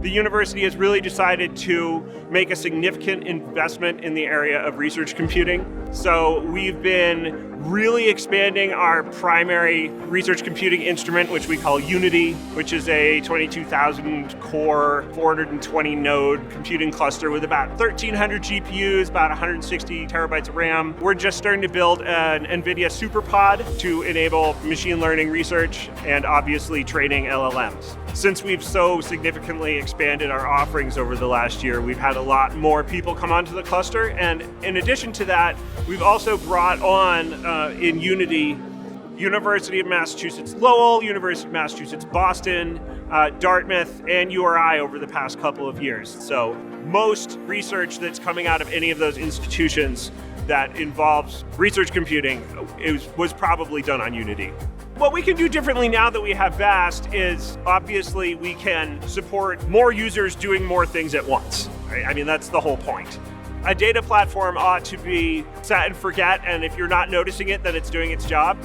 the university has really decided to make a significant investment in the area of research computing. So we've been really expanding our primary research computing instrument, which we call Unity, which is a 22,000 core, 420 node computing cluster with about 1,300 GPUs, about 160 terabytes of RAM. We're just starting to build an NVIDIA SuperPod to enable machine learning research and obviously training LLMs. Since we've so significantly expanded our offerings over the last year, we've had a lot more people come onto the cluster. And in addition to that, we've also brought on in Unity, University of Massachusetts Lowell, University of Massachusetts Boston, Dartmouth, and URI over the past couple of years. So most research that's coming out of any of those institutions that involves research computing was probably done on Unity. What we can do differently now that we have VAST is obviously we can support more users doing more things at once. Right? I mean, that's the whole point. A data platform ought to be set and forget, and if you're not noticing it, then it's doing its job.